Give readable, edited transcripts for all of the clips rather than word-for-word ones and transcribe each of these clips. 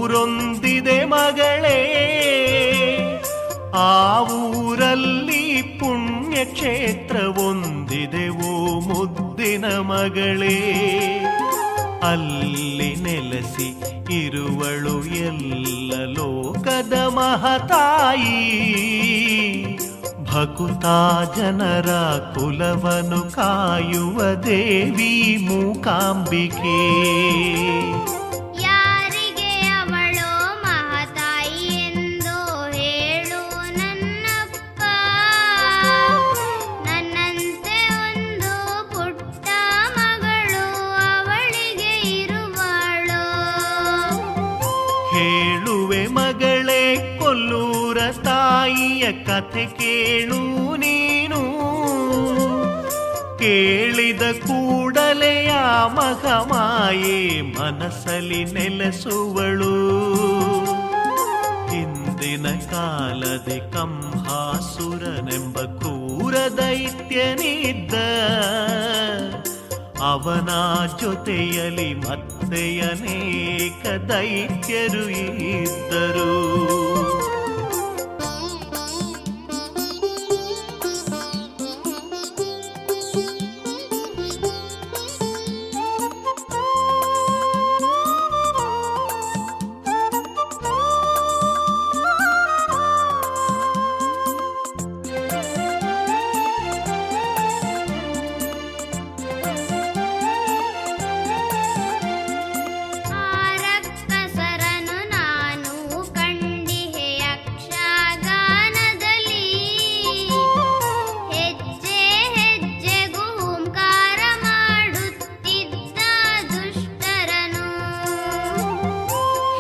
ಊರೊಂದಿದೆ ಮಗಳೇ, ಆ ಊರಲ್ಲಿ ಪುಣ್ಯಕ್ಷೇತ್ರ ಒಂದಿದೆ ಓ ಮುದ್ದಿನ ಮಗಳೇ. ಅಲ್ಲಿ ನೆಲೆಸಿ ಇರುವಳು ಎಲ್ಲ ಲೋಕದ ಮಹತಾಯಿ, ಭಕುತಾ ಜನರ ಕುಲವನು ಕಾಯುವ ದೇವಿ ಮೂಕಾಂಬಿಕೆ. ಯಾರಿಗೆ ಅವಳೋ ಮಹತಾಯಿ ಎಂದು ಹೇಳು ನನ್ನಪ್ಪ, ನನ್ನಂತೆ ಒಂದು ಪುಟ್ಟ ಮಗಳು ಅವಳಿಗೆ ಇರುವಳೋ. ಹೇಳುವೆ ಮಗಳೇ ಕೊಲ್ಲೂರ ತಾಯಿಯ ಕಥೆ ಕೇಳು ನೀನು, ಕೇಳಿದ ಕೂಡಲೇ ಆ ಮಹಮಾಯೆ ಮನಸ್ಸಲ್ಲಿ ನೆಲೆಸುವಳು. ಹಿಂದಿನ ಕಾಲದೆ ಕಂಹಾಸುರನೆಂಬ ಕ್ರೂರ ದೈತ್ಯನಿದ್ದ, ಅವನ ಜೊತೆಯಲ್ಲಿ ಮತ್ತೆ ಅನೇಕ ದೈತ್ಯರು ಇದ್ದರು.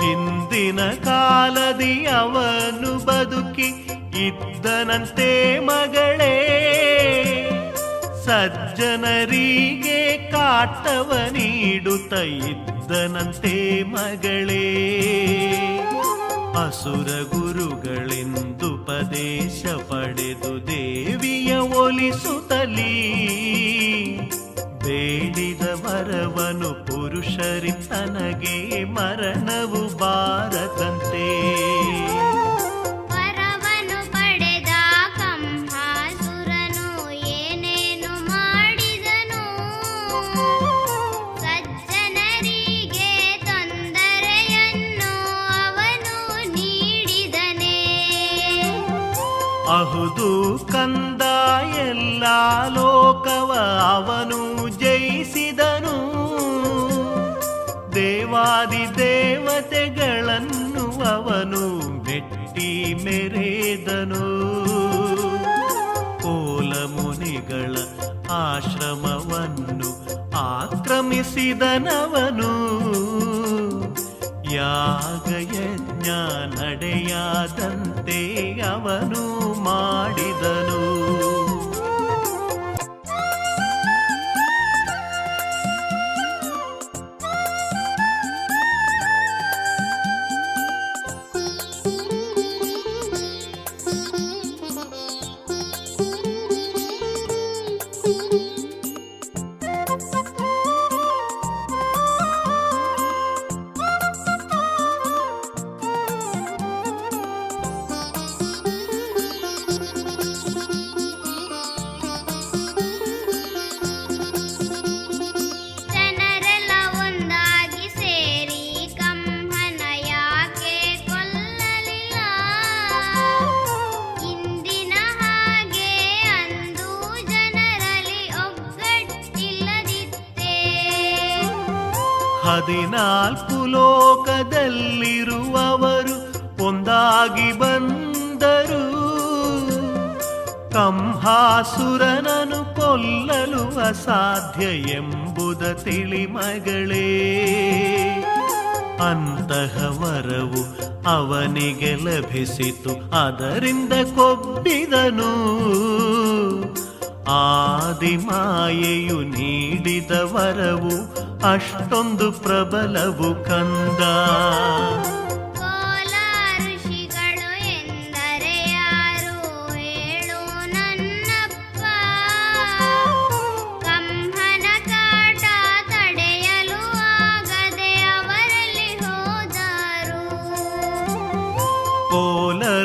ಹಿಂದಿನ ಕಾಲದಿ ಅವನು ಬದುಕಿ ಇದ್ದನಂತೆ ಮಗಳೇ, ಸಜ್ಜನರಿಗೆ ಕಾಟವ ನೀಡುತ್ತ ಇದ್ದನಂತೆ ಮಗಳೇ. ಅಸುರ ಗುರುಗಳೆಂದುಪದೇಶ ಪಡೆದು ದೇವಿಯ ಒಲಿಸುತ್ತಲೀ, ಬೇಡಿದ ವರವನು ಪುರುಷರಿ ತನಗೆ ಮರಣವು ಬಾರದಂತೆ. ವರವನು ಪಡೆದ ಕಂಹಾಸುರನು ಏನೇನು ಮಾಡಿದನು, ಸಜ್ಜನರಿಗೆ ತೊಂದರೆಯನ್ನು ಅವನು ನೀಡಿದನೇ. ಅಹುದು ಕಂದ ಎಲ್ಲ ಲೋಕವ ಅವನು ಜಯಿಸಿದನು, ದೇವಾದಿ ದೇವತೆಗಳನ್ನು ಅವನು ಮೆಟ್ಟಿ ಮೆರೆದನು. ಕೋಲ ಮುನಿಗಳ ಆಶ್ರಮವನ್ನು ಆಕ್ರಮಿಸಿದನವನು, ಯಾಗಯಜ್ಞ ನಡೆಯಾದಂತೆ ಅವನು ಮಾಡಿದನು. ಹದಿನಾಲ್ಕು ಲೋಕದಲ್ಲಿರುವವರು ಒಂದಾಗಿ ಬಂದರು, ಕಂಹಾಸುರನನು ಕೊಲ್ಲಲು ಅಸಾಧ್ಯ ಎಂಬುದ ತಿಳಿ ಮಗಳೇ. ಅಂತಹ ವರವು ಅವನಿಗೆ ಲಭಿಸಿತು, ಅದರಿಂದ ಕೊಬ್ಬಿದನು. ಆದಿಮಾಯೆಯು ನೀಡಿದ ವರವು ಅಷ್ಟೊಂದು ಪ್ರಬಲವು ಕಂದ. ಋಷಿಗಳು ಎಂದರೆ ಯಾರು ಹೇಳು ನನ್ನಪ್ಪ, ಕಂಹನ ಕಾಟ ತಡೆಯಲು ಆಗದೆ ಅವರಲ್ಲಿ ಹೋದರು.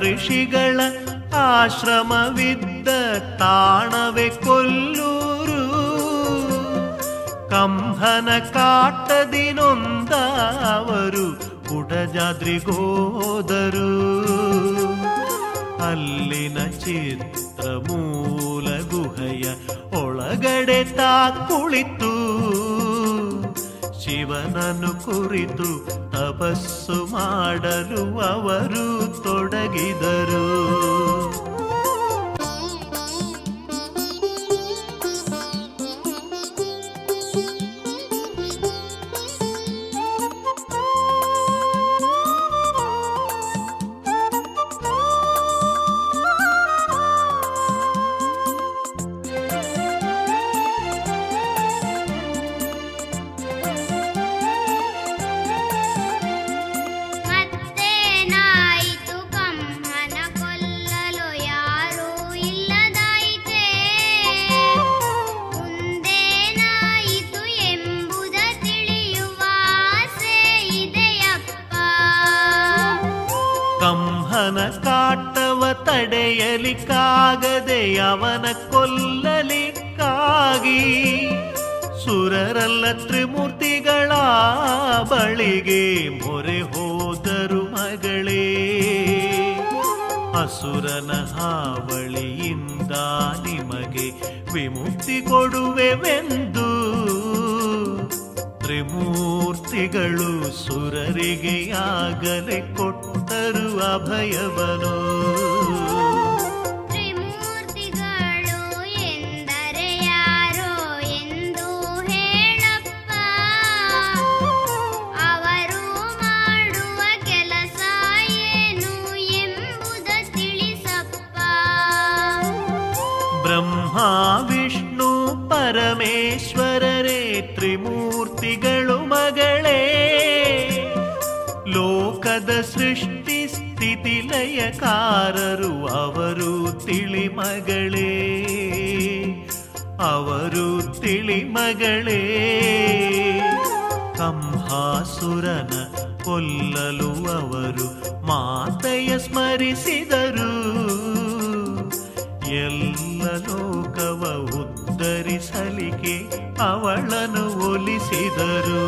ಋಷಿಗಳ ಆಶ್ರಮವಿದ್ದ ತಾಣವೆ ಕೊಲ್ಲೂರು. ಕಂಹನ ಕಾಟದಿನೊಂದ ಅವರು ಕುಡಜಾದ್ರಿಗೋದರು. ಅಲ್ಲಿನ ಚಿತ್ರ ಮೂಲ ಗುಹೆಯ ಒಳಗಡೆ ತಾ ಕುಳಿತು ಶಿವನನ್ನು ಕುರಿತು ತಪಸ್ಸು ಮಾಡಲು ಅವರು ತೊಡಗಿದರು. ಮತ್ತೇನಾಯಿತು ಕಂಹನ ಕೊಲ್ಲಲು ಯಾರೂ ಇಲ್ಲದಾಯಿತೇ? ಮುಂದೇನಾಯಿತು ಎಂಬುದ ತಿಳಿಯುವ ಆಸೆ ಇದೆಯಪ್ಪ. ಕಂಹನ ಕಾಟವ ತಡೆಯಲಿಕ್ಕಾಗದೆ ಅವನ ಕೊಲ್ಲಲಿಕ್ಕಾಗಿ ಸುರರಲ್ಲ ತ್ರಿಮೂರ್ತಿಗಳ ಬಳಿಗೆ ಮೊರೆ ಹೋದರು ಮಗಳೇ. ಅಸುರನ ಹಾವಳಿಯಿಂದ ನಿಮಗೆ ವಿಮುಕ್ತಿ ಕೊಡುವೆವೆಂದು ತ್ರಿಮೂರ್ತಿಗಳು ಸುರರಿಗೆ ಆಗಲೇ ಕೊಟ್ಟರು ಅಭಯವನು. ತ್ರಿಮೂರ್ತಿಗಳು ಎಂದರೆ ಯಾರೋ ಎಂದು ಹೇಳಪ್ಪ. ಅವರು ಮಾಡುವ ಕೆಲಸ ಏನು ಎಂಬುದ ತಿಳಿಸಪ್ಪ. ಬ್ರಹ್ಮ ವಿಷ್ಣು ಪರಮೇಶ್ವರರೇ ತ್ರಿಮೂರ್ತಿಗಳು ಮಗಳೇ. ಲೋಕದ ಸೃಷ್ಟಿ ಸ್ಥಿತಿ ಲಯಕಾರರು ಅವರು ತಿಳಿಮಗಳೇ. ಅವರು ತಿಳಿಮಗಳೇ. ಕಂಹಾಸುರನ ಕೊಲ್ಲಲು ಅವರು ಮಾತೆಯ ಸ್ಮರಿಸಿದರು. ಎಲ್ಲ ಲೋಕವ ಉದ್ಧರಿಸಲಿಕ್ಕೆ ಅವಳನ್ನು ಒಲಿಸಿದರು.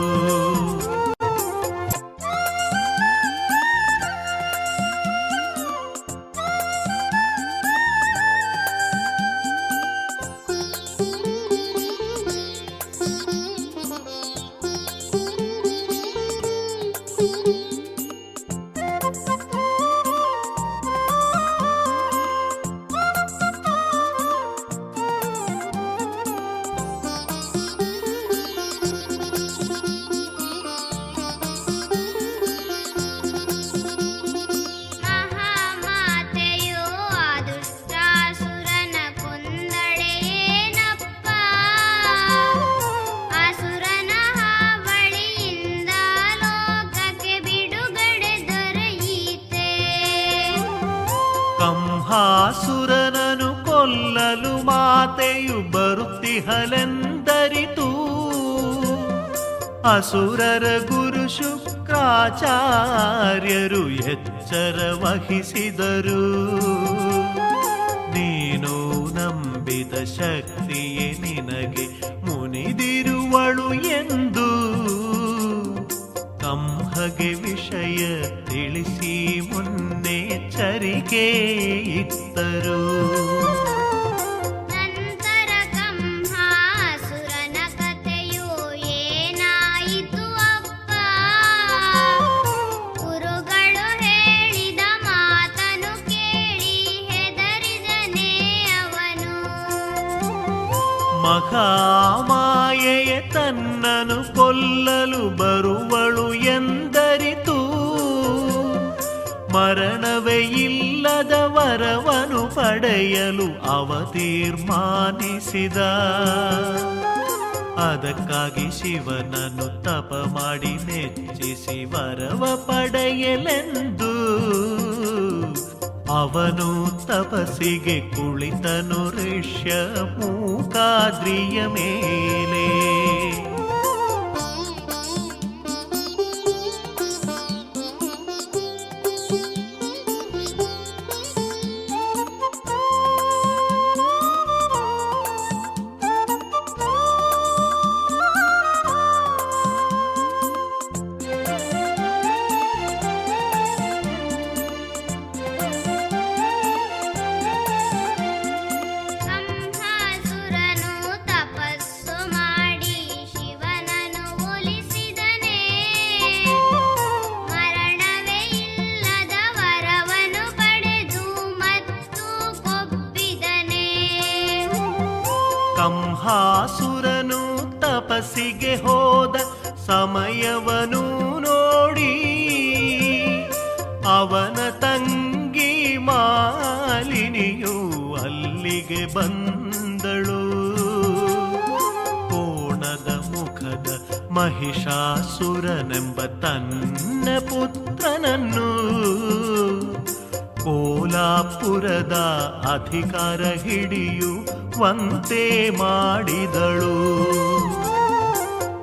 ಮಹಾಮಾತೆಯು ಆ ದುಷ್ಟಾಸುರನ ಕೊಂದಳೇನಪ್ಪ. ಅಸುರನ ಹಾವಳಿಯಿಂದ ಲೋಕಕ್ಕೆ ಬಿಡುಗಡೆ ದೊರೆಯಿತೆ. ಕಂಹಾಸುರನನು ಕೊಲ್ಲಲು ಮಾತೆಯು ಬರುತ್ತಿಹಲೆಂದರಿತು. ಅಸುರರ ಗುರು ಶುಕ್ರಾಚಾರ್ಯರು ಎಚ್ಚರ ವಹಿಸಿದರು. ನೀನು ನಂಬಿದ ಶಕ್ತಿಯೇ ನಿನಗೆ ಮುನಿದಿರುವಳು ಎಂದು ಕಂಹಗೆ ವಿಷಯ ತಿಳಿಸಿ ಮುನ್ನೆಚ್ಚರಿಕೆ ಇತ್ತರು. ನಂತರ ಕಂಹಾಸುರನ ಕಥೆಯು ಏನಾಯಿತು ಅಪ್ಪ? ಗುರುಗಳು ಹೇಳಿದ ಮಾತನು ಕೇಳಿ ಹೆದರಿದನೇ ಅವನು. ಮಹಾಮಾಯೆಯ ತನ್ನನು ಕೊಲ್ಲಲು ಬರುವಳು ಎಂದರಿತು. ಮರಣವೇ ಇಲ್ಲದ ವರವನು ಪಡೆಯಲು ಅವ ತೀರ್ಮಾನಿಸಿದ. ಅದಕ್ಕಾಗಿ ಶಿವನನ್ನು ತಪ ಮಾಡಿ ಮೆಚ್ಚಿಸಿ ವರವ ಪಡೆಯಲೆಂದು ಅವನು ತಪಸ್ಸಿಗೆ ಕುಳಿತನು ಋಷ್ಯ ಮೂಕಾದ್ರಿಯ ಮೇಲೆ. ಕಂಹಾಸುರನು ತಪಸ್ಸಿಗೆ ಹೋದ ಸಮಯವನು ನೋಡಿ ಅವನ ತಂಗಿ ಮಾಲಿನಿಯು ಅಲ್ಲಿಗೆ ಬಂದಳು. ಕೋಣದ ಮುಖದ ಮಹಿಷಾಸುರನೆಂಬ ತನ್ನ ಪುತ್ರನನ್ನು ಕೋಲಾಪುರದ ಅಧಿಕಾರ ಹಿಡಿಯುವಂತೆ ಮಾಡಿದಳು.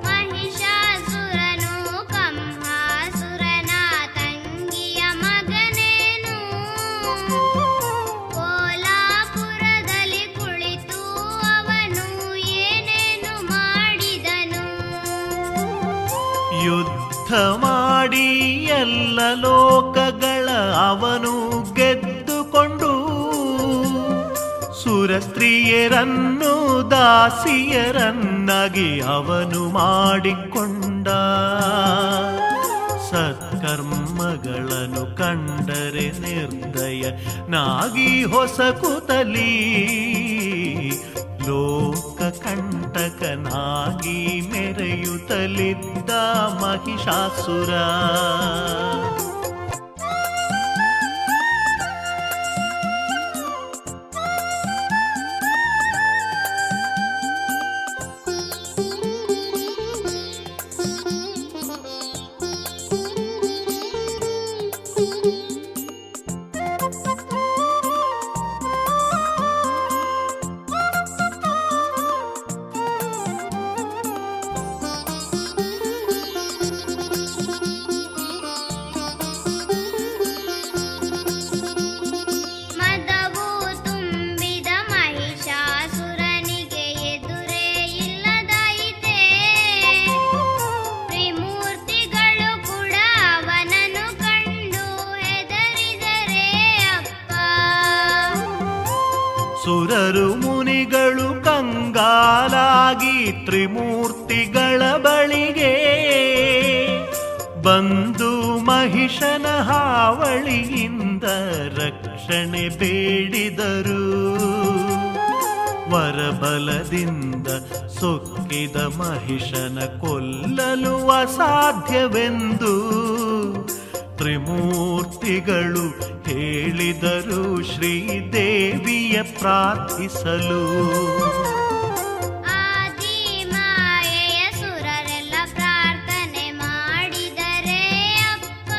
ಮಹಿಷಾಸುರನು ಕಂಹಾಸುರನ ತಂಗಿಯ ಮಗನೇನು, ಕೋಲಾಪುರದಲ್ಲಿ ಕುಳಿತು ಅವನು ಏನೇನು ಮಾಡಿದನು. ಯುದ್ಧ ಮಾಡಿ ಎಲ್ಲ ಲೋಕಗಳ ಅವನು ಗೆದ್ದುಕೊಂಡು ಸುರಸ್ತ್ರೀಯರನ್ನು ದಾಸಿಯರನ್ನಾಗಿ ಅವನು ಮಾಡಿಕೊಂಡ. ಸತ್ಕರ್ಮಗಳನ್ನು ಕಂಡರೆ ನಿರ್ದಯನಾಗಿ ಹೊಸಕುತಲಿ ಲೋಕ ಕಂಟಕನಾಗಿ ಮೆರೆಯುತ್ತಲಿದ್ದ ಮಹಿಷಾಸುರ. ಮದವು ತುಂಬಿದ ಮಹಿಷಾಸುರನಿಗೆ ಎದುರೇ ಇಲ್ಲದಾಯಿತೆ. ತ್ರಿಮೂರ್ತಿಗಳು ಕೂಡ ಅವನನ್ನು ಕಂಡು ಹೆದರಿದರೆ ಅಪ್ಪ. ಸುರರು ಮುನಿಗಳು ಕಂಗಾಲಾಗಿ ತ್ರಿಮೂರ್ತಿಗಳ ಬಳಿಗೆ ಬಂದು ಮಹಿಷನ ಹಾವಳಿಯಿಂದ ರಕ್ಷಣೆ ಬೇಡಿದರು. ವರಬಲದಿಂದ ಸೊಕ್ಕಿದ ಮಹಿಷನ ಕೊಲ್ಲಲು ಅಸಾಧ್ಯವೆಂದು ತ್ರಿಮೂರ್ತಿಗಳು ಹೇಳಿದರು ಶ್ರೀದೇವಿಯ ಪ್ರಾರ್ಥಿಸಲು. ಆದಿಮಾಯೆಯ ಸುರರೆಲ್ಲ ಪ್ರಾರ್ಥನೆ ಮಾಡಿದರೆ ಅಪ್ಪ.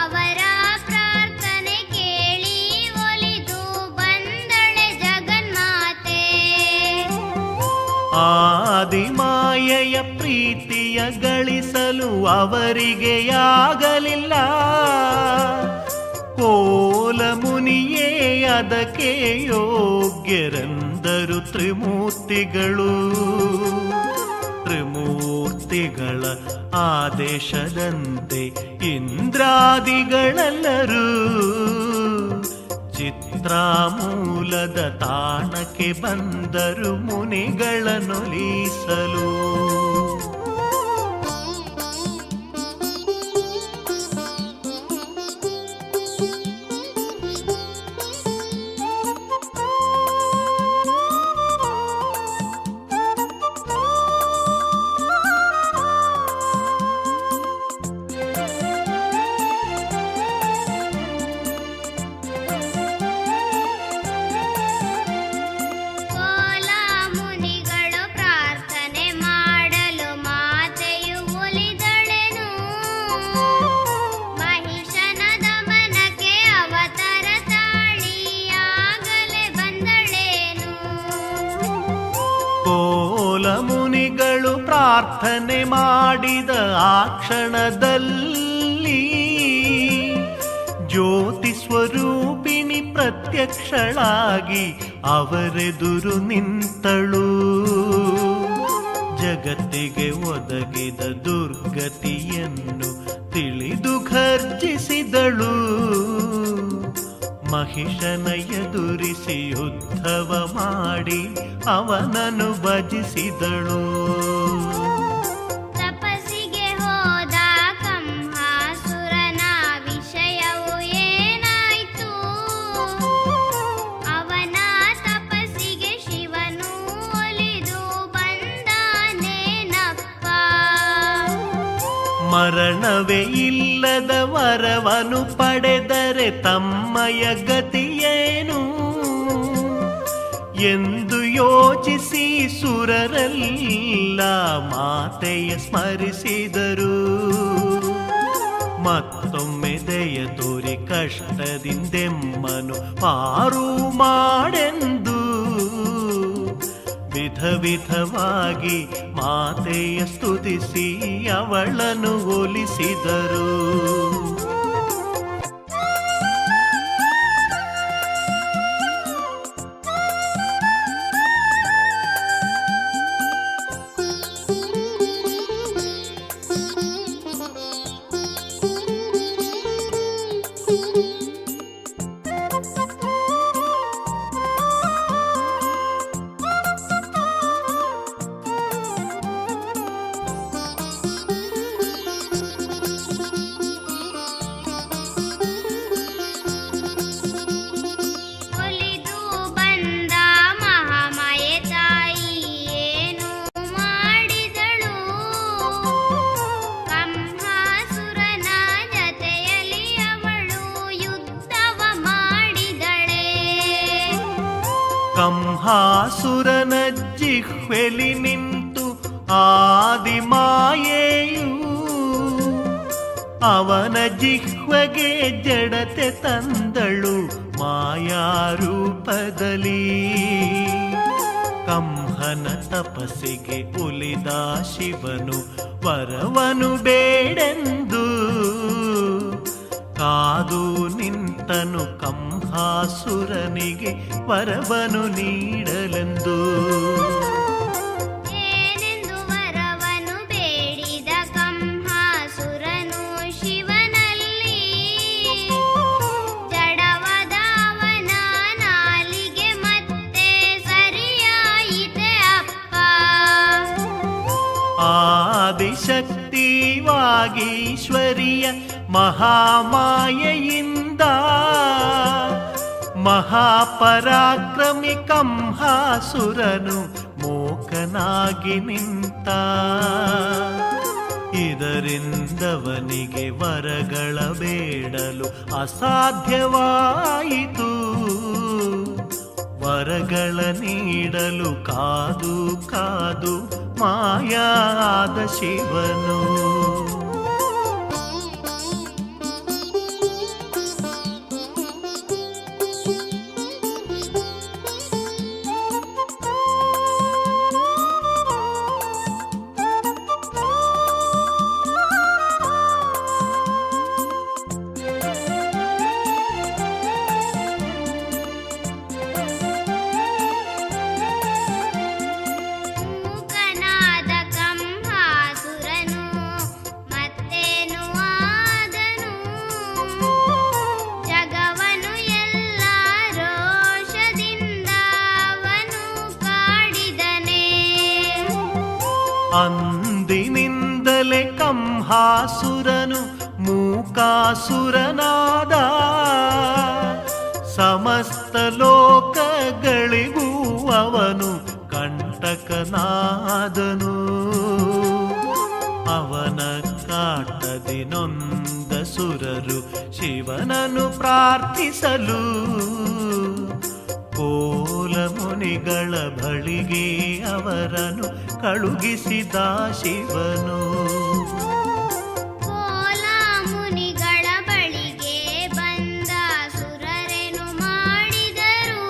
ಅವರ ಪ್ರಾರ್ಥನೆ ಕೇಳಿ ಒಲಿದು ಬಂದಳೆ ಜಗನ್ಮಾತೆ. ಆದಿಮಾಯೆಯ ಪ್ರೀತಿಯ ಗಳಿಸಲು ಅವರಿಗೆ ಆಗಲಿಲ್ಲ. ಕೋಲ ಮುನಿಯೇ ಅದಕ್ಕೆ ಯೋಗ್ಯರೆಂದರು ತ್ರಿಮೂರ್ತಿಗಳು. ತ್ರಿಮೂರ್ತಿಗಳ ಆದೇಶದಂತೆ ಇಂದ್ರಾದಿಗಳೆಲ್ಲರೂ ಚಿತ್ರಾಮೂಲದ ತಾಣಕ್ಕೆ ಬಂದರು ಮುನಿಗಳನ್ನೊಲಿಸಲು. ಕೋಲ ಮುನಿಗಳು ಪ್ರಾರ್ಥನೆ ಮಾಡಲು ಮಾತೆಯು ಒಲಿದಳೆನು. ಮಹಿಷನ ದಮನಕ್ಕೆ ಅವತಾರ ತಾಳಿಯಾಗಲೇ ಬಂದಳೇನು. ಕೋಲ ಮುನಿಗಳು ಪ್ರಾರ್ಥನೆ ಮಾಡಿದ ಆ ಕ್ಷಣದಲ್ಲಿ ಜ್ಯೋತಿ ಸ್ವರೂಪಿಣಿ ಪ್ರತ್ಯಕ್ಷಳಾಗಿ ಅವರೆದುರು ನಿಂತಳು. ಜಗತ್ತಿಗೆ ಒದಗಿದ ದುರ್ಗತಿಯನ್ನು ತಿಳಿದು ಘರ್ಜಿಸಿದಳು. ಮಹಿಷನ ಎದುರಿಸಿ ಯುದ್ಧವ ಮಾಡಿ ಅವನನ್ನು ಭಜಿಸಿದಳು. ತಪಸ್ಸಿಗೆ ಹೋದ ಕಂಹಾಸುರನ ವಿಷಯವು ಏನಾಯಿತು. ಅವನ ತಪಸ್ಸಿಗೆ ಶಿವನ ಕ್ಷಣವೇ ಇಲ್ಲದ ವರವನು ಪಡೆದರೆ ತಮ್ಮಯ ಗತಿಯೇನು ಎಂದು ಯೋಚಿಸಿ ಸುರರೆಲ್ಲ ಮಾತೆಯ ಸ್ಮರಿಸಿದರು. ಮತ್ತೊಮ್ಮೆ ದಯ ತೋರಿ ಕಷ್ಟದಿಂದೆಮ್ಮನು ಪಾರು ಮಾಡೆಂದು ವಿಧ ವಿಧವಾಗಿ ಮಾತೆಯ ಸ್ತುತಿಸಿ ಅವಳನ್ನು ಒಲಿಸಿದರು. ಒಲಿದು ಬಂದ ಮಹಾಮಾಯೆ ತಾಯಿ ಏನು ಮಾಡಿದಳು? ಕಂಹಾಸುರನ ಜತೆಯಲ್ಲಿ ಅವಳು ಯುದ್ಧವ ಮಾಡಿದಳೆ. ಕಂಹಾಸುರನ ಜಿಹ್ವೆಲಿ ನಿಂತು ಆದಿಮಾಯೆಯು ಅವನ ಜಿಹ್ವೆಗೆ ಜಡತೆ ತಂದಳು ಮಾಯಾರೂಪದಲ್ಲಿ. ಕಂಹನ ತಪಸ್ಸಿಗೆ ಒಲಿದ ಶಿವನು ವರವನು ಬೇಡೆಂದು ಕಾದು ನಿಂತನು ಕಂಹಾಸುರನಿಗೆ ವರವನು ನೀಡಲೆಂದು. ಏನೆಂದು ವರವನು ಬೇಡಿದ ಕಂಹಾಸುರನು ಶಿವನಲ್ಲಿ? ಜಡವಾದ ಅವನ ನಾಲಿಗೆ ಮತ್ತೆ ಸರಿಯಾಯಿತೆ ಅಪ್ಪ. ಆದಿಶಕ್ತಿವಾಗೀಶ್ವರಿಯ ಮಹಾಮಾಯೆಯಿಂದ ಮಹಾಪರಾಕ್ರಮಿ ಕಂಹಾಸುರನು ಮೂಕನಾಗಿ ನಿಂತ. ಇದರಿಂದವನಿಗೆ ವರಗಳ ಬೇಡಲು ಅಸಾಧ್ಯವಾಯಿತು. ವರಗಳ ನೀಡಲು ಕಾದು ಕಾದು ಮಾಯಾದ ಶಿವನು. ಮೂಕನಾದ ಕಂಹಾಸುರನು ಮತ್ತೇನು ಆದನು? ಜಗವನು ಎಲ್ಲ ರೋಷದಿಂದ ಅವನು ಕಾಡಿದನೆ. ಅಂದಿನಿಂದಲೇ ಕಂಹಾಸುರನು ಮೂಕಾಸುರನಾದ. ಸಮಸ್ತ ಲೋಕಗಳಿಗೂ ಅವನು ಕಂಟಕನಾದನು. ಅವನ ಕಾಟದಿ ನೊಂದ ಸುರರು ಶಿವನನ್ನು ಪ್ರಾರ್ಥಿಸಲು ಕೋಲ ಮುನಿಗಳ ಬಳಿಗೆ ಅವರನ್ನು ಕಳುಹಿಸಿದ ಶಿವನು. ಕೋಲ ಮುನಿಗಳ ಬಳಿಗೆ ಬಂದ ಸುರರೇನು ಮಾಡಿದರು?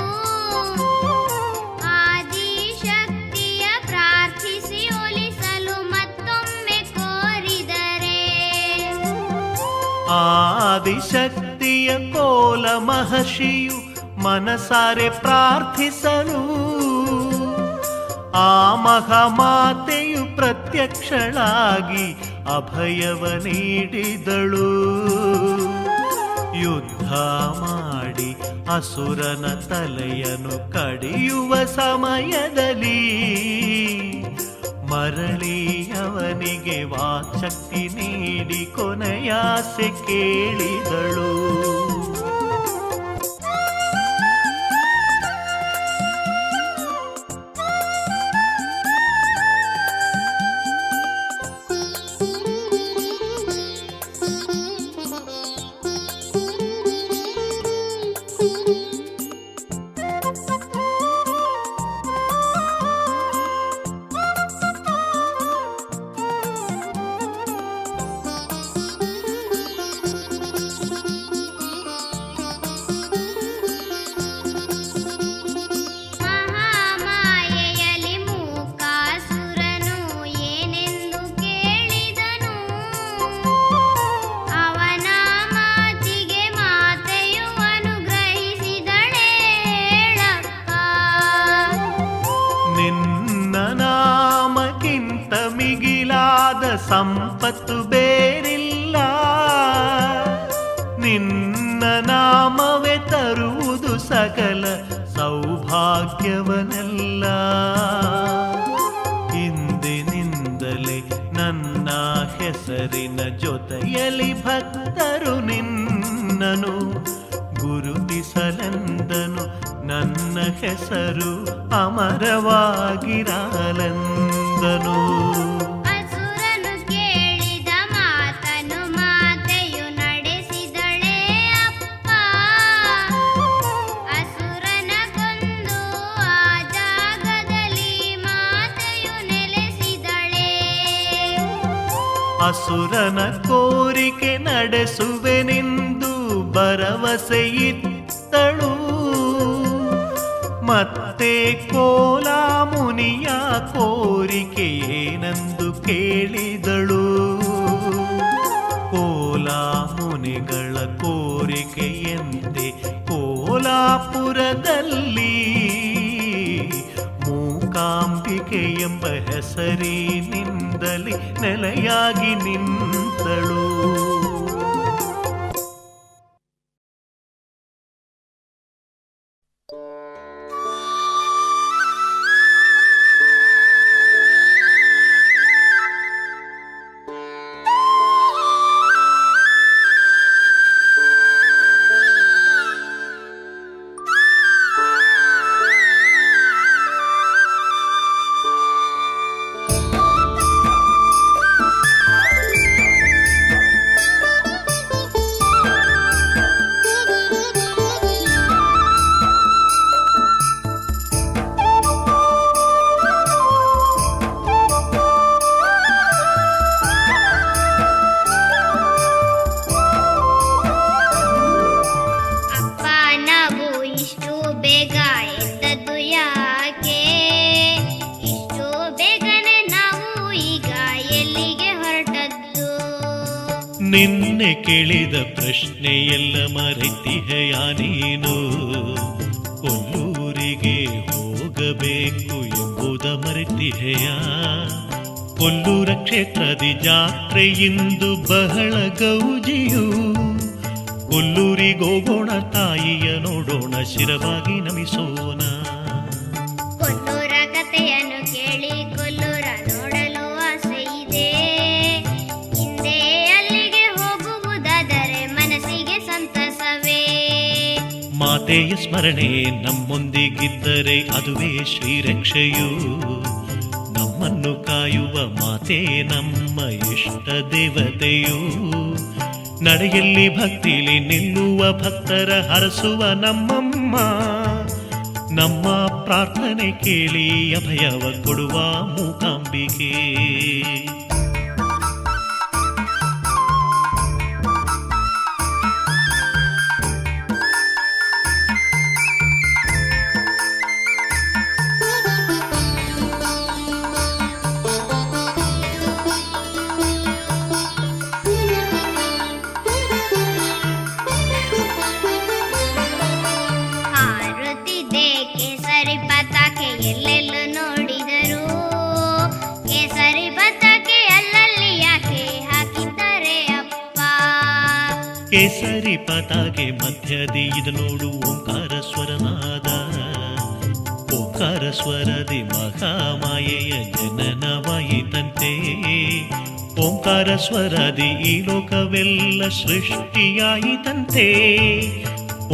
ಆದಿಶಕ್ತಿಯ ಪ್ರಾರ್ಥಿಸಿ ಒಲಿಸಲು ಮತ್ತೊಮ್ಮೆ ಕೋರಿದರೆ ಆದಿಶಕ್ತಿಯ ಕೋಲ ಮಹರ್ಷಿಯು ಮನಸಾರೆ ಪ್ರಾರ್ಥಿಸಲು ಆ ಮಹಾಮಾತೆಯು ಪ್ರತ್ಯಕ್ಷಳಾಗಿ ಅಭಯವ ನೀಡಿದಳು. ಯುದ್ಧ ಮಾಡಿ ಅಸುರನ ತಲೆಯನ್ನು ಕಡಿಯುವ ಸಮಯದಲ್ಲಿ ಮರಳಿ ಅವನಿಗೆ ವಾಕ್ಶಕ್ತಿ ನೀಡಿ ಕೊನೆಯಾಸೆ ಕೇಳಿದಳು. ಸಂಪತ್ತು ಬೇರಿಲ್ಲ, ನಿನ್ನ ನಾಮವೇ ತರುವುದು ಸಕಲ ಸೌಭಾಗ್ಯವನೆಲ್ಲ. ಇಂದಿನಿಂದಲೇ ನನ್ನ ಹೆಸರಿನ ಜೊತೆಯಲ್ಲಿ ಭಕ್ತರು ನಿನ್ನನು ಗುರುತಿಸಲೆಂದನು. ನನ್ನ ಹೆಸರು ಅಮರವಾಗಿರಲೆಂದನು. ಅಸುರನು ಕೇಳಿದ ಮಾತನು ಮಾತೆಯು ನಡೆಸಿದಳೇ ಅಪ್ಪ. ಅಸುರನ ಕೊಂದು ಆ ಜಾಗದಲ್ಲಿ ಮಾತೆಯು ನೆಲೆಸಿದಳೇ. ಅಸುರನ ಕೋರಿಕೆ ನಡೆಸುವೆನೆಂದು ಭರವಸೆ ಇತ್ತಳು. ಮತ್ತೆ ಕೋಲಾ ಮುನಿಯ ಕೋರಿಕೆ ಏನೆಂದು ಕೇಳಿದಳು. ಕೋಲಾ ಮುನಿಗಳ ಕೋರಿಕೆಯಂತೆ ಕೋಲಾಪುರದಲ್ಲಿ ಮೂಕಾಂಬಿಕೆ ಎಂಬ ಹೆಸರಿನಿಂದಲೇ ನೆಲೆಯಾಗಿ ನಿಂತಳು. ನಿನ್ನೆ ಕೇಳಿದ ಪ್ರಶ್ನೆಯೆಲ್ಲ ಮರೆತಿಹೆಯ ನೀನು. ಕೊಲ್ಲೂರಿಗೆ ಹೋಗಬೇಕು ಎಂಬುದ ಮರೆತಿಹೆಯ. ಕೊಲ್ಲೂರ ಕ್ಷೇತ್ರದಿ ಜಾತ್ರೆ ಇಂದು ಬಹಳ ಗೌಜಿಯು. ಕೊಲ್ಲೂರಿಗೋಗೋಣ, ತಾಯಿಯ ನೋಡೋಣ, ಶಿರವಾಗಿ ನಮಿಸೋಣ. ಕೊಲ್ಲೂರ ಕಥೆಯನ್ನು ಕೇಳಿ ಕೊಲ್ಲೂರ ನೋಡಲು ಆಸೆ ಇದೆ. ಹಿಂದೆ ಅಲ್ಲಿಗೆ ಹೋಗುವುದಾದರೆ ಮನಸ್ಸಿಗೆ ಸಂತಸವೇ. ಮಾತೆಯ ಸ್ಮರಣೆ ನಮ್ಮೊಂದಿಗಿದ್ದರೆ ಅದುವೇ ಶ್ರೀರಕ್ಷೆಯು. ನಮ್ಮನ್ನು ಕಾಯುವ ಮಾತೆ ನಮ್ಮ ಇಷ್ಟ ದೇವತೆಯು. ನಡೆಯಲ್ಲಿ ಭಕ್ತಿಲಿ ನಿಲ್ಲುವ ಭಕ್ತರ ಹರಸುವ ನಮ್ಮಮ್ಮ. ನಮ್ಮ ಪ್ರಾರ್ಥನೆ ಕೇಳಿ ಅಭಯವ ಕೊಡುವ ಮೂಕಾಂಬಿಕೆ. ಎಲ್ಲೆಲ್ಲೂ ನೋಡಿದರು ಕೇಸರಿ ಪತಾಕೆ, ಅಲ್ಲಲ್ಲಿ ಯಾಕೆ ಹಾಕಿದ್ದಾರೆ ಅಪ್ಪ. ಕೇಸರಿ ಪತಾಕೆ ಮಧ್ಯದಿ ಇದು ನೋಡು ಓಂಕಾರ ಸ್ವರನಾದ. ಓಂಕಾರ ಸ್ವರದಿ ಮಹಾಮಾಯೆಯ ಜನನವಾಯಿತಂತೆ. ಓಂಕಾರ ಸ್ವರದಿ ಈ ಲೋಕವೆಲ್ಲ ಸೃಷ್ಟಿಯಾಯಿತಂತೆ.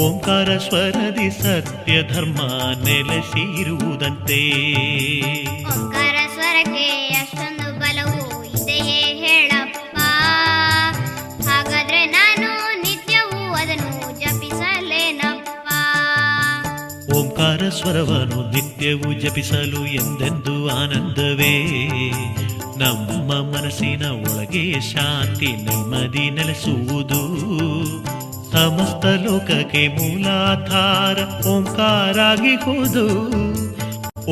ಓಂಕಾರ ಸ್ವರದಿ ಸತ್ಯ ಧರ್ಮ ನೆಲೆಸಿರುವುದಂತೆ. ಓಂಕಾರ ಸ್ವರಕ್ಕೆ ಅಷ್ಟೊಂದು ಬಲವು ಇದೆಯೇ ಹೇಳಪ್ಪ. ಹಾಗಾದ್ರೆ ನಾನು ನಿತ್ಯವೂ ಅದನ್ನು ಜಪಿಸಲೇನಪ್ಪ. ಓಂಕಾರ ಸ್ವರವನ್ನು ನಿತ್ಯವೂ ಜಪಿಸಲು ಎಂದೆಂದು ಆನಂದವೇ. ನಮ್ಮ ಮನಸ್ಸಿನ ಒಳಗೆ ಶಾಂತಿ ನೆಮ್ಮದಿ ನೆಲೆಸುವುದು. ಸಮಸ್ತ ಲೋಕಕ್ಕೆ ಮೂಲಾಧಾರ ಓಂಕಾರಾಗಿಹುದು.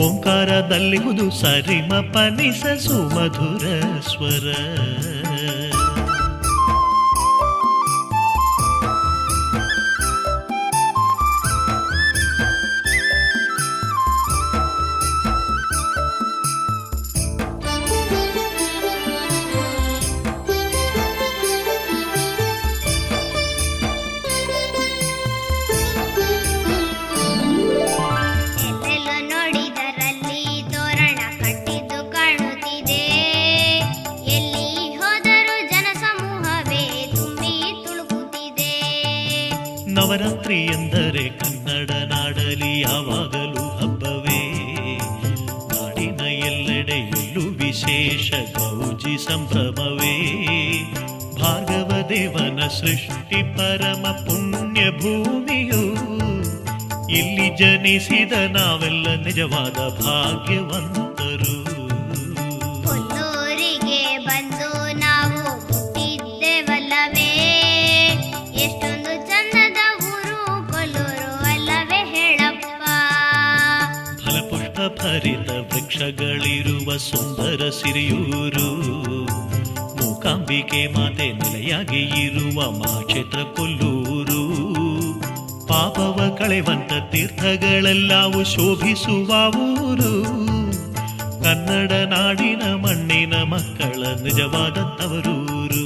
ಓಂಕಾರದಲ್ಲಿಹುದು ಸರಿಮ ಪನಿಸ ಸುಮಧುರ ಸ್ವರ. ನವರಾತ್ರಿ ಎಂದರೆ ಕನ್ನಡ ನಾಡಲಿ ಯಾವಾಗಲೂ ಹಬ್ಬವೇ. ನಾಡಿನ ಎಲ್ಲೆಡೆಯಲ್ಲೂ ವಿಶೇಷ ಗೌಜಿ ಸಂಭ್ರಮವೇ. ಭಾರ್ಗವ ದೇವನ ಸೃಷ್ಟಿ ಪರಮ ಪುಣ್ಯ ಭೂಮಿಯು. ಇಲ್ಲಿ ಜನಿಸಿದ ನಾವೆಲ್ಲ ನಿಜವಾದ ಭಾಗ್ಯವಂತರು. ಕೊಲ್ಲೂರಿಗೆ ಬಂದು ನಾವು ಹುಟ್ಟಿದ್ದೇವಲ್ಲವೇ, ಎಷ್ಟೊಂದು ಚಂದದ ಊರು ಕೊಲ್ಲೂರು ಅಲ್ಲವೇ ಹೇಳಪ್ಪ. ಫಲಪುಷ್ಪ ಭರಿತ ವೃಕ್ಷಗಳಿರುವ ಸುಂದರ ಸಿರಿಯೂರು. ಮೂಕಾಂಬಿಕೆ ಮಾತೆ ನೆಲೆಯಾಗಿ ಇರುವ ಮಹಾಕ್ಷೇತ್ರ ಕೊಲ್ಲೂರು. ಪಾಪವ ಕಳೆವಂತ ತೀರ್ಥಗಳೆಲ್ಲವೂ ಶೋಭಿಸುವ ಊರು. ಕನ್ನಡ ನಾಡಿನ ಮಣ್ಣಿನ ಮಕ್ಕಳ ನಿಜವಾದ ತವರೂರು.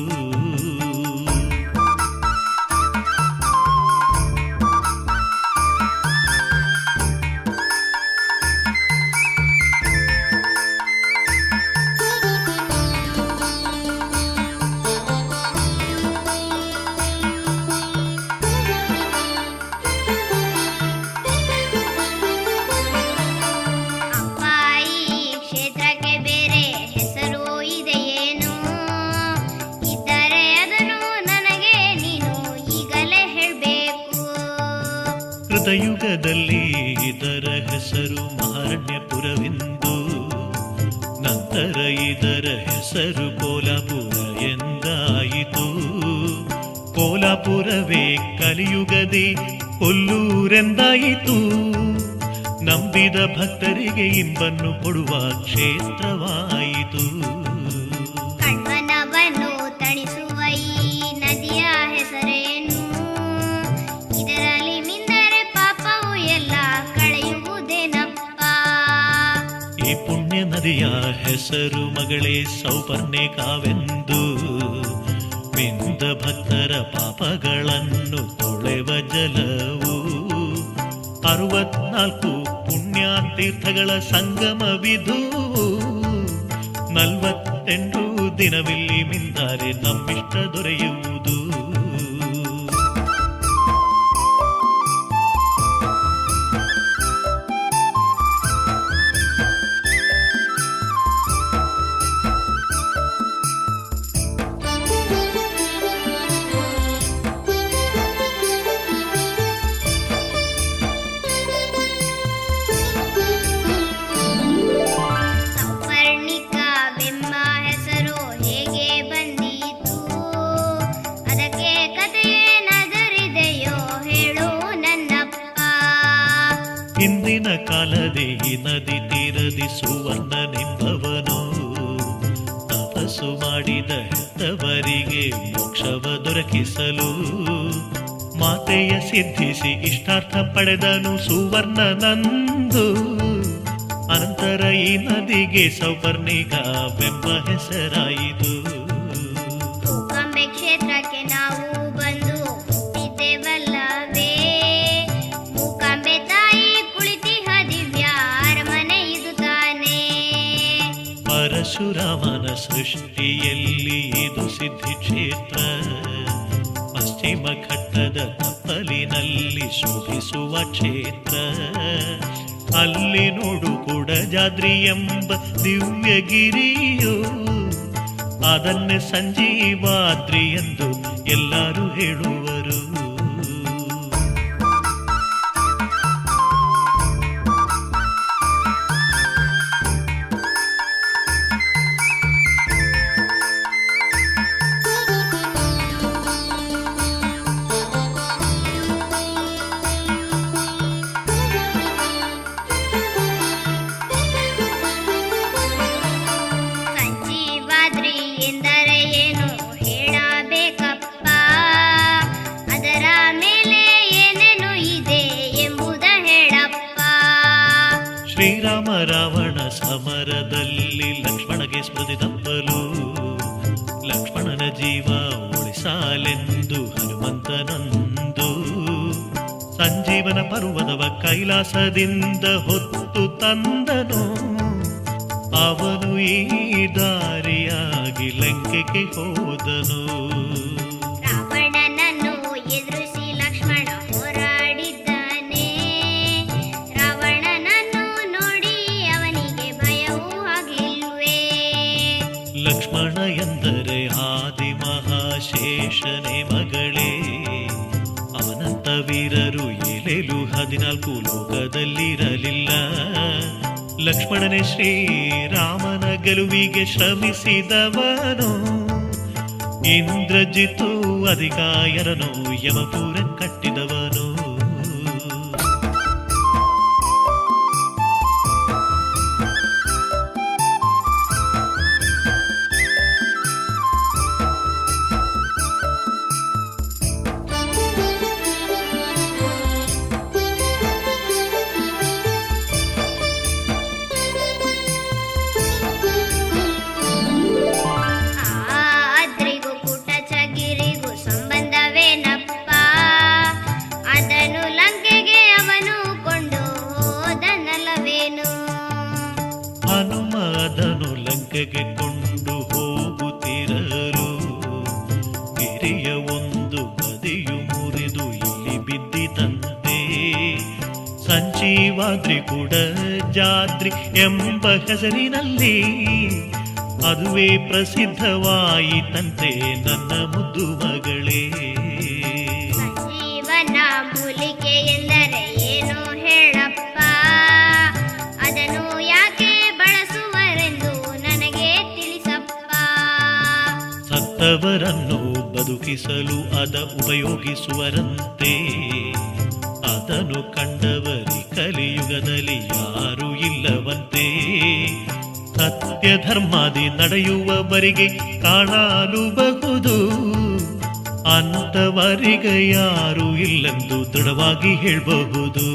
ಯುಗದಲ್ಲಿ ಇದರ ಹೆಸರು ಮಹಾರಣ್ಯಪುರವೆಂದು, ನಂತರ ಇದರ ಹೆಸರು ಕೋಲಾಪುರ ಎಂದಾಯಿತು. ಕೋಲಾಪುರವೇ ಕಲಿಯುಗದಿ ಕೊಲ್ಲೂರೆಂದಾಯಿತು. ನಂಬಿದ ಭಕ್ತರಿಗೆ ಇಂಬನ್ನು ಕೊಡುವ ಕ್ಷೇತ್ರವಾಯಿತು. ಕಣ್ಮನವನ್ನು ತಣಿಸುವ ಈ ನದಿಯ ಹೆಸರೇನು? ಇದರಲ್ಲಿ ಮಿಂದರೆ ಪಾಪವು ಎಲ್ಲ ಕಳೆಯುವುದೇನಪ್ಪ. ಈ ಪುಣ್ಯ ನದಿಯ ಹೆಸರು ಮಗಳೇ ಸೌಪರ್ಣಿಕಾವೆಂದು. ಮಿಂದ ಭಕ್ತರ ಪಾಪಗಳನ್ನು ತೊಳೆವ ಜಲವು. 64 ಪುಣ್ಯ ತೀರ್ಥಗಳ ಸಂಗಮವಿದು. 48 ದಿನವಿಲ್ಲಿ ಮಿಂದರೆ ನಮ್ಮಿಷ್ಟ ದೊರೆಯುವುದು. ಹಿಂದಿನ ಕಾಲದೇ ಈ ನದಿ ತೀರದಿ ಸುವರ್ಣನೆಂಬವನು ತಪಸ್ಸು ಮಾಡಿದ ಹೆತ್ತವರಿಗೆ ಮೋಕ್ಷವ ದೊರಕಿಸಲು ಮಾತೆಯ ಸಿದ್ಧಿಸಿ ಇಷ್ಟಾರ್ಥ ಪಡೆದನು ಸುವರ್ಣನಂದು. ಅನಂತರ ಈ ನದಿಗೆ ಸೌಪರ್ಣಿಕವೆಂಬ ಹೆಸರಾಯಿತು. ಮೂಕಾಂಬೆ ಕ್ಷೇತ್ರಕ್ಕೆ ನಾವು ಬಂದು ಹುಟ್ಟಿದ್ದೇವಲ್ಲವೇ, ಮೂಕಾಂಬೆ ತಾಯಿ ಕುಳಿತಿಹ ದಿವ್ಯ ಅರಮನೆ ಇದು ತಾನೇ. ಪರಶುರಾಮನ ಸೃಷ್ಟಿಯಲ್ಲಿ ಇದು ಸಿದ್ಧಿ ಕ್ಷೇತ್ರ. ಪಶ್ಚಿಮ ಘಟ್ಟದ ತಪ್ಪಲಿನಲ್ಲಿ ಶೋಭಿಸುವ ಕ್ಷೇತ್ರ. ಅಲ್ಲಿ ನೋಡು ಕುಡಜಾದ್ರಿ ಎಂಬ ದಿವ್ಯಗಿರಿಯು. ಅದನ್ನೇ ಸಂಜೀವಾದ್ರಿ ಎಂದು ಎಲ್ಲರೂ ಹೇಳುವರು. ಶ್ರೀರಾಮ ರಾವಣ ಸಮರದಲ್ಲಿ ಲಕ್ಷ್ಮಣಗೆ ಸ್ಮೃತಿ ತಪ್ಪಲು ಲಕ್ಷ್ಮಣನ ಜೀವ ಉಳಿಸಾಲೆಂದು ಹನುಮಂತನಂದು ಸಂಜೀವನ ಪರ್ವತವ ಕೈಲಾಸದಿಂದ ಹೊತ್ತು ತಂದನು. ಅವನು ಈ ದಾರಿಯಾಗಿ ಲಂಕೆಗೆ ಹೋದನು. ರಾವಣನನ್ನು ಎದುರಿಸಿ ಲಕ್ಷ್ಮಣ ವೀರರು ಏಳೇಳು 14 ಲೋಕದಲ್ಲಿರಲಿಲ್ಲ. ಲಕ್ಷ್ಮಣನೇ ಶ್ರೀರಾಮನ ಗೆಲುವಿಗೆ ಶ್ರಮಿಸಿದವನು. ಇಂದ್ರಜಿತು ಅಧಿಕಾಯರನು ಯಮಪುರ ಕಟ್ಟಿದವನು. ಆದ್ರಿಗೂ ಕುಟಚಗಿರಿಗೂ ಸಂಬಂಧವೇನಪ್ಪ, ಅದನ್ನು ಲಂಕೆಗೆ ಅವನು ಕೊಂಡು ಹೋದನಲ್ಲವೇನು. ಹನುಮ ಅದನು ಲಂಕೆಗೆ ಕೊಂಡು ಹೋಗುತ್ತಿರಲು ಗಿರಿಯ ಒಂದು ಬದಿಯು ಮುರಿದು ಇಲ್ಲಿ ಬಿದ್ದಿತಂತೆ. ಸಂಜೀವಾದ್ರಿ ಕೂಡ ಜಾದ್ರಿ ಎಂಬ ಹೆಸರಿನಲ್ಲಿ ಅದುವೇ ಪ್ರಸಿದ್ಧವಾಯಿತಂತೆ ನನ್ನ ಮುದ್ದು ಮಗಳೇ. ಜೀವನ ಮೂಲಿಕೆ ಎಂದರೆ ಏನು ಹೇಳಪ್ಪ, ಅದನ್ನು ಯಾಕೆ ಬಳಸುವರೆಂದು ನನಗೆ ತಿಳಿಸಪ್ಪ. ಸತ್ತವರನ್ನು ಬದುಕಿಸಲು ಅದ ಉಪಯೋಗಿಸುವರಂತೆ. ಅದನ್ನು ಕಂಡವರಿ ಕಲಿಯುಗದಲ್ಲಿ ಯಾರೂ ಇಲ್ಲವಂತೆ. ಸತ್ಯ ಧರ್ಮಾದಿ ನಡೆಯುವವರಿಗೆ ಕಾಣಲುಬಹುದು, ಅಂತವರಿಗೆ ಯಾರೂ ಇಲ್ಲೆಂದು ದೃಢವಾಗಿ ಹೇಳಬಹುದು.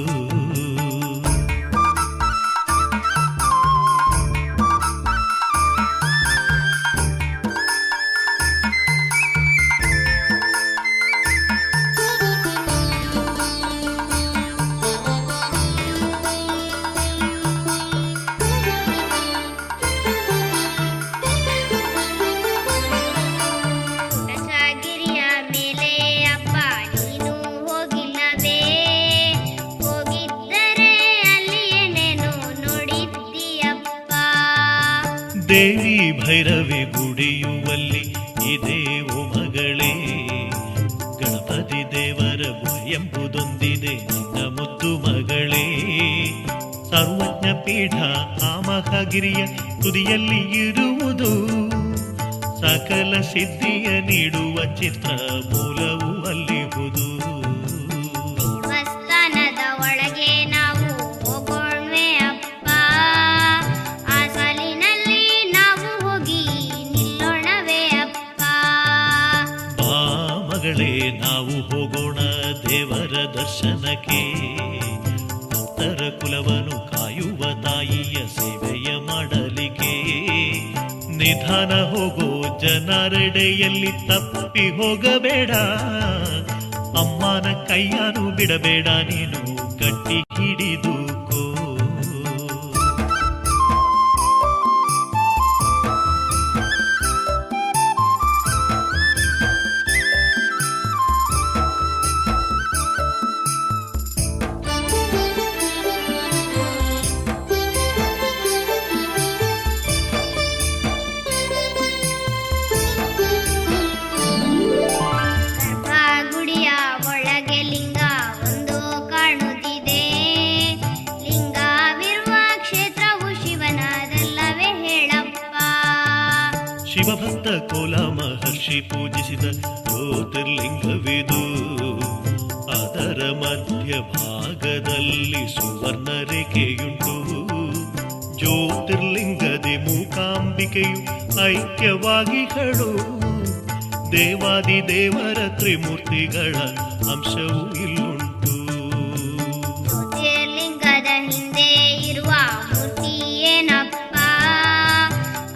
ಕುಟಚಗಿರಿಯ ಮೇಲೆ ಅಪ್ಪ ನೀನು ಹೋಗಿಲ್ಲವೇ, ಹೋಗಿದ್ದರೆ ಅಲ್ಲಿ ಏನೇನು ನೋಡಿದ್ದೀಯಪ್ಪ. ದೇವಿ ಭೈರವಿ ಗುಡಿಯುವಲ್ಲಿ ಇದೆ ಓ ಮಗಳೇ. ಗಣಪತಿ ದೇವರ ಗುಡಿ ಎಂಬುದೊಂದಿದೆ ನಿನ್ನ ಮುದ್ದು ಮಗಳೇ. ಸರ್ವಜ್ಞ ಪೀಠ ಆ ಮಹಾಗಿರಿಯ ತುದಿಯಲ್ಲಿ ಇರುವುದು. ಸಕಲ ಸಿದ್ಧಿಯ ನೀಡುವ ಚಿತ್ರ ಮೂಲವು ಅಲ್ಲಿಹುದು. ದೇವಸ್ಥಾನದ ಒಳಗೆ ನಾವು ಹೋಗೋಣ್ವೆ ಅಪ್ಪ, ಆ ಸಾಲಿನಲ್ಲಿ ನಾವು ಹೋಗಿ ನಿಲ್ಲೋಣವೇ ಅಪ್ಪ. ಬಾ ಮಗಳೇ ನಾವು ಹೋಗೋಣ ದೇವರ ದರ್ಶನಕ್ಕೆ. ಭಕ್ತರ ಕುಲವನ್ನು ಕಾಯುವ ತಾಯಿಯ ಸೇವೆಯ ಮಾಡಲಿಕ್ಕೆ. ನಿಧಾನ ಹೋಗೋ ಜನರೆಡೆಯಲ್ಲಿ ತಪ್ಪಿ ಹೋಗಬೇಡ. ಅಮ್ಮನ ಕೈಯನ್ನು ಬಿಡಬೇಡ ನೀನು ಗಟ್ಟಿ ಹಿಡಿದುಕೋ. ಗರ್ಭಗುಡಿಯ ಒಳಗೆ ಲಿಂಗ ಒಂದು ಕಾಣುತ್ತಿದೆ. ಲಿಂಗವಿರುವ ಕ್ಷೇತ್ರವು ಶಿವನದಲ್ಲವೇ ಹೇಳಪ್ಪ. ಶಿವಭಕ್ತ ಕೋಲ ಮಹರ್ಷಿ ಪೂಜಿಸಿದ ಜ್ಯೋತಿರ್ಲಿಂಗವಿದು. ಅದರ ಮಧ್ಯ ಭಾಗದಲ್ಲಿ ಸುವರ್ಣ ರೇಖೆಯುಂಟು. ಜ್ಯೋತಿರ್ಲಿಂಗದಿ ಮೂಕಾಂಬಿಕೆಯು ಐಕ್ಯವಾಗಿಗಳು. ದೇವಾದಿ ದೇವರ ತ್ರಿಮೂರ್ತಿಗಳ ಅಂಶವೂ ಇಲ್ಲುಂಟು. ಜ್ಯೋತಿರ್ಲಿಂಗದ ಹಿಂದೆ ಇರುವ ಮೂರ್ತಿ ಏನಪ್ಪ,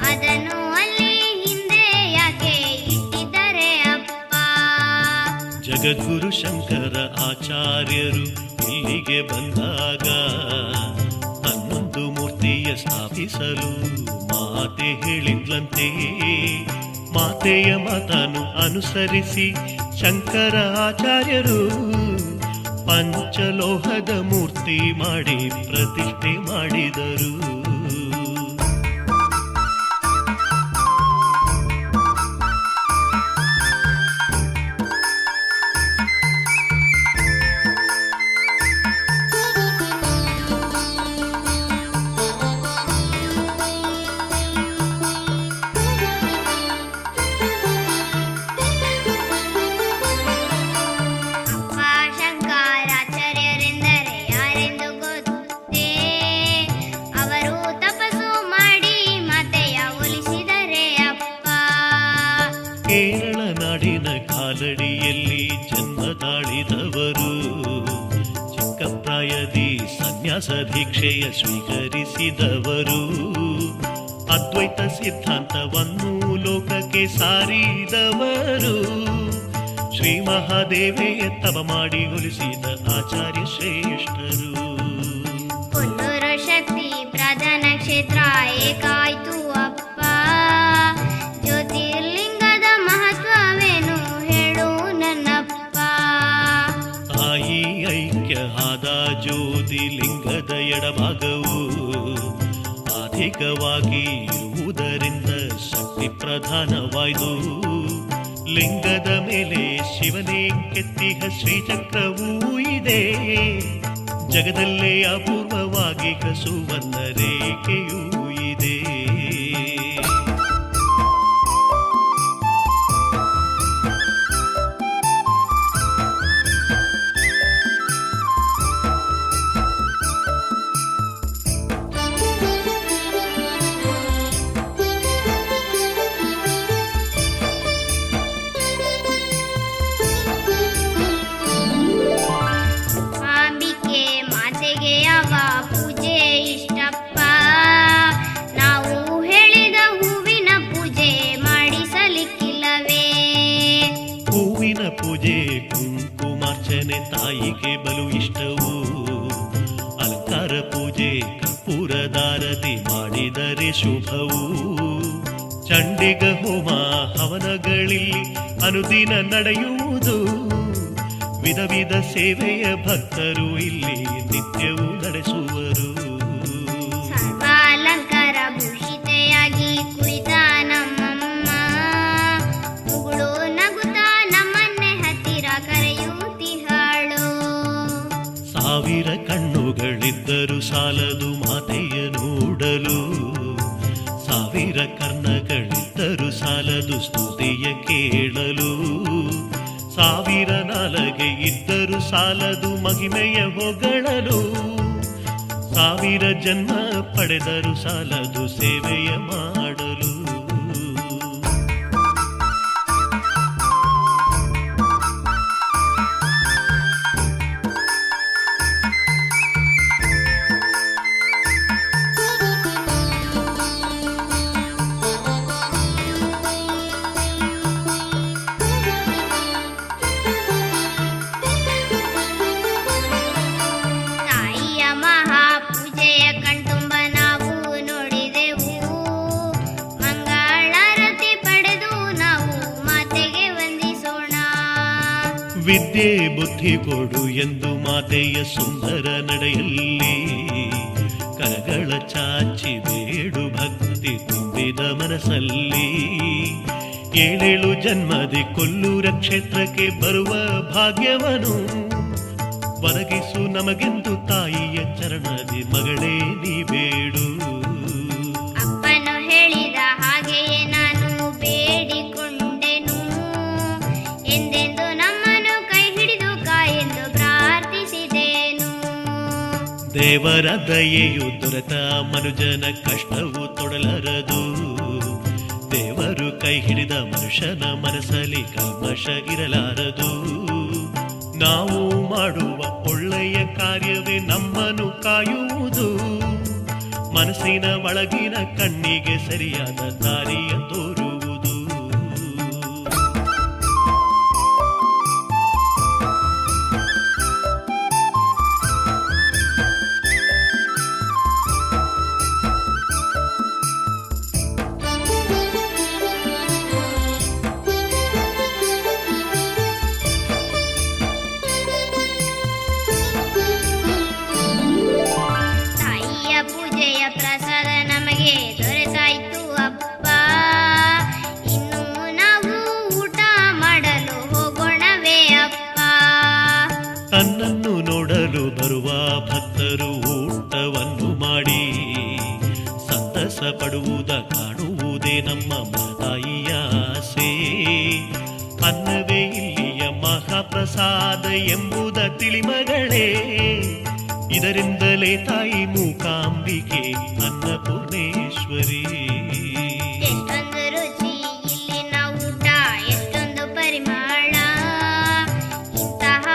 ಅದನ್ನು ಅಲ್ಲಿ ಹಿಂದೆ ಯಾಕೆ ಇಟ್ಟಿದ್ದಾರೆ ಅಪ್ಪ. ಜಗದ್ಗುರು ಶಂಕರ ಆಚಾರ್ಯರು ಇಲ್ಲಿಗೆ ಬಂದಾಗ 11 ಮೂರ್ತಿಯ ಸ್ಥಾಪಿಸಲು ಮಾತೆ ಹೇಳಿದ್ಲಂತೆ. ಮಾತೆಯ ಮಾತನ್ನು ಅನುಸರಿಸಿ ಶಂಕರ ಆಚಾರ್ಯರು ಪಂಚಲೋಹದ ಮೂರ್ತಿ ಮಾಡಿ ಪ್ರತಿಷ್ಠೆ ಮಾಡಿದರು. ತಾಳಿದವರು. ಚಿಕ್ಕ ಪ್ರಾಯದಿ ಸನ್ಯಾಸ ದೀಕ್ಷೆಯ ಸ್ವೀಕರಿಸಿದವರು. ಅದ್ವೈತ ಸಿದ್ಧಾಂತವನ್ನು ಲೋಕಕ್ಕೆ ಸಾರಿದವರು. ಶ್ರೀ ಮಹಾದೇವೆಯ ತಪ ಮಾಡಿ ಒಲಿಸಿದ ಆಚಾರ್ಯ ಶ್ರೇಷ್ಠರು. ಕೊಲ್ಲೂರು ಶಕ್ತಿ ಪ್ರಧಾನ ಕ್ಷೇತ್ರ ಏಕಾಯ್ತು ಅಪ್ಪ. ಜ್ಯೋತಿರ್ಲಿಂಗದ ಮಹತ್ವವೇನು ಹೇಳು ನನ್ನಪ್ಪ. ತಾಯಿ ಐಕ್ಯ ಆದ ಜ್ಯೋತಿರ್ಲಿಂಗದ ಎಡಭಾಗವು ಅಧಿಕವಾಗಿ ಇರುವುದರಿಂದ ಶಕ್ತಿ ಪ್ರಧಾನವಾಯ್ದು. ಲಿಂಗದ ಮೇಲೆ ಶಿವನೇ ಕೆತ್ತಿಹ ಶ್ರೀಚಕ್ರವೂ ಇದೆ. ಜಗದಲ್ಲೇ ಅಪೂರ್ವವಾಗಿ ಸುವರ್ಣ ರೇಖೆಯೂ ಇದೆ. ಅಂಬಿಕೆ ಮಾತೆಗೆ ಯಾವ ಪೂಜೆ ಇಷ್ಟಪ್ಪ. ನಾವು ಹೇಳಿದ ಹೂವಿನ ಪೂಜೆ ಮಾಡಿಸಲಿಕ್ಕಿಲ್ಲವೇ. ಹೂವಿನ ಪೂಜೆ ಕುಂಕುಮಾರ್ಚನೆ ತಾಯಿಗೆ ಬಲು ಇಷ್ಟವು. ಅಲಂಕಾರ ಪೂಜೆ ಕರ್ಪೂರದಾರತಿ ಮಾಡಿದರೆ ಶುಭವು. ಚಂಡಿಗ ಹೋಮ ಹವನಗಳಲ್ಲಿ ಅನುದಿನ ನಡೆಯುವುದು. ವಿಧ ವಿಧ ಸೇವೆಯ ಭಕ್ತರು ಇಲ್ಲಿ ನಿತ್ಯವೂ ನಡೆಸುವರು. ಸರ್ವಾಲಂಕಾರ ಭೂಷಿತೆಯಾಗಿ ಕುಳಿತ ನಮ್ಮಮ್ಮ ಮುಗುಳು ನಗುತ್ತಾ ನಮ್ಮನ್ನೇ ಹತ್ತಿರ ಕರೆಯುತ್ತಿಹಳು. ಸಾವಿರ ಕಣ್ಣುಗಳಿದ್ದರೂ ಸಾಲದು ಮಾತೆಯ ನೋಡಲು. ಸಾವಿರ ಕರ್ಣಗಳಿದ್ದರೂ ಸಾಲದು ಸ್ತುತಿಯ ಕೇಳಲು. ಸಾವಿರ ನಾಲಗೆ ಇದ್ದರೂ ಸಾಲದು ಮಹಿಮೆಯ ಹೊಗಳಲು. ಸಾವಿರ ಜನ್ಮ ಪಡೆದರೂ ಸಾಲದು ಸೇವೆಯ ಮಾಡಲು. ತಾಯಿಯ ಮಹಾಪೂಜೆಯ ಕಣ್ತುಂಬ ನಾವು ನೋಡಿದೆವು. ಮಂಗಳಾರತಿ ಪಡೆದು ನಾವು ಮಾತೆಗೆ ವಂದಿಸೋಣ. ವಿದ್ಯೆ ಬುದ್ಧಿ ಕೊಡು ಎಂದು ಮಾತೆಯ ಸುಂದರ ನಡೆಯಲ್ಲಿ ಕರಗಳ ಚಾಚಿ ಬೇಡು ಭಕ್ತಿ ತುಂಬಿದ ಮನಸ್ಸಲ್ಲಿ. ಏಳೇಳು ಜನ್ಮದಿ ಕೊಲ್ಲೂರ ಕ್ಷೇತ್ರಕ್ಕೆ ಬರುವ ಭಾಗ್ಯವನು ಒದಗಿಸು ನಮಗೆಂದು ತಾಯಿಯ ಚರಣದಿ ಮಗಳೇ ನೀ ಬೇಡು. ಅಪ್ಪನು ಹೇಳಿದ ಹಾಗೆಯೇ ನಾನು ಬೇಡಿಕೊಂಡೆನು. ಎಂದೆಂದು ನಮ್ಮನ್ನು ಕೈ ಹಿಡಿದು ಕಾಯೆಂದು ಪ್ರಾರ್ಥಿಸಿದೆನು. ದೇವರ ದಯೆಯು ದೊರೆತ ಮನುಜನ ಕಷ್ಟವು ತೊಡಲರದು. ದೇವರು ಕೈ ಹಿಡಿದ ಮನುಷ್ಯನ ಮನಸ್ಸಲ್ಲಿ ಕಲ್ಮಶ ಇರಲಾರದು. ನಾವು ಮಾಡುವ ಒಳ್ಳೆಯ ಕಾರ್ಯವೇ ನಮ್ಮನ್ನು ಕಾಯುವುದು. ಮನಸ್ಸಿನ ಒಳಗಿನ ಕಣ್ಣಿಗೆ ಸರಿಯಾದ ದಾರಿಯ ತೋರುವುದು. ತಾಯಿಯ ಪೂಜೆಯ ಪ್ರಸಾದ ನಮಗೆ ದೊರೆತಾಯ್ತು ಅಪ್ಪ. ಇನ್ನು ನಾವು ಊಟ ಮಾಡಲು ಹೋಗೋಣವೇ ಅಪ್ಪ. ತನ್ನನ್ನು ನೋಡಲು ಬರುವ ಭಕ್ತರು ಊಟವನ್ನು ಮಾಡಿ ಸಂತಸ ಪಡುವುದ ಕಾಣುವುದೇ ನಮ್ಮ ತಾಯಿಯ ಆಸೆ. ಅನ್ನವೇ ಇಲ್ಲಿಯ ಮಹಾಪ್ರಸಾದ ಎಂಬುದ ತಿಳಿಮಗಳೇ. ಇದರಿಂದಲೇ ತಾಯಿ ಮೂಕಾಂಬಿಕೆ ಅನ್ನಪೂರ್ಣೇಶ್ವರಿ. ಎಷ್ಟೊಂದು ರುಚಿ ಇಲ್ಲಿನ ಊಟ, ಎಷ್ಟೊಂದು ಪರಿಮಳ. ಇಂತಹ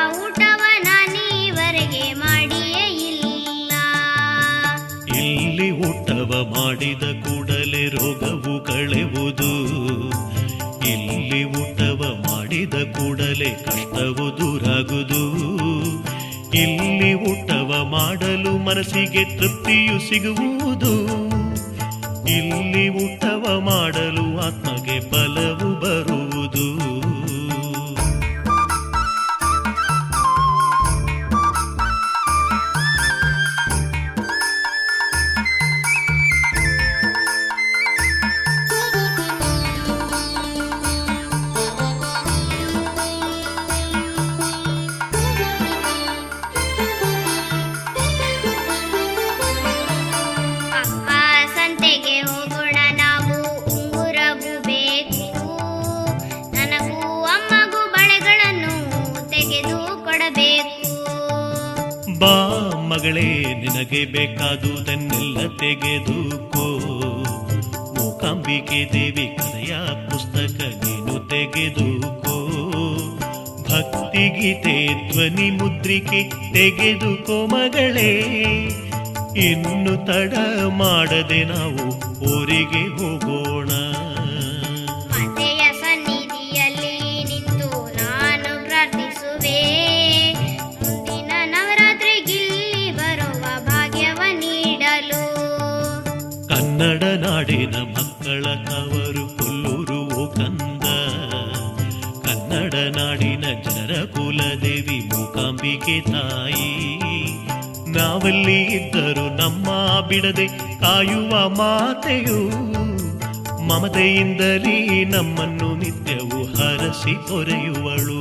ಬಂದಲೆ ಕಷ್ಟವು ದೂರಾಗುವುದು. ಇಲ್ಲಿ ಊಟವ ಮಾಡಲು ಮನಸ್ಸಿಗೆ ತೃಪ್ತಿಯು ಸಿಗುವುದು. ಇಲ್ಲಿ ಊಟವ ಮಾಡಲು ಆತ್ಮಗೆ ಬಲವು ಬರುವುದು. ಅಪ್ಪ ಸಂತೆಗೆ ಹೋಗೋಣ ನಾವು, ಉಂಗುರವು ಬೇಕು ನನಗೂ ಅಮ್ಮಗೂ ಬಳೆಗಳನ್ನು ತೆಗೆದು ಕೊಡಬೇಕು. ಬಾ ಮಗಳೇ ನಿನಗೆ ಬೇಕಾದುದನ್ನೆಲ್ಲ ತೆಗೆದುಕೋ. ಮೂಕಾಂಬಿಕೆ ದೇವಿ ಕಥೆಯ ಪುಸ್ತಕ ನೀನು ತೆಗೆದುಕೋ. ಭಕ್ತಿಗೀತೆ ಧ್ವನಿ ಮುದ್ರಿಕೆ ತೆಗೆದುಕೋ ಮಗಳೇ. ಇನ್ನು ತಡ ಮಾಡದೆ ನಾವು ಊರಿಗೆ ಹೋಗೋಣ. ಮಾತೆಯ ಸನ್ನಿಧಿಯಲ್ಲಿ ನಿಂತು ನಾನು ಪ್ರಾರ್ಥಿಸುವೆ, ಮುಂದಿನ ನವರಾತ್ರಿಗಿಲ್ಲಿ ಬರುವ ಭಾಗ್ಯವ ನೀಡಲು. ಕನ್ನಡ ನಾಡಿನ ಮಕ್ಕಳ ತವರು ಕೊಲ್ಲೂರು ಓ ಕಂದ. ಕನ್ನಡ ನಾಡಿನ ಜನರ ಕುಲದೇವಿ ಮೂಕಾಂಬಿಕೆ ತಾಯಿ. ನಾವಲ್ಲಿ ಇದ್ದರೂ ನಮ್ಮ ಬಿಡದೆ ಕಾಯುವ ಮಾತೆಯು, ಮಮತೆಯಿಂದಲೇ ನಮ್ಮನ್ನು ನಿತ್ಯವೂ ಹರಸಿ ತೊರೆಯುವಳು.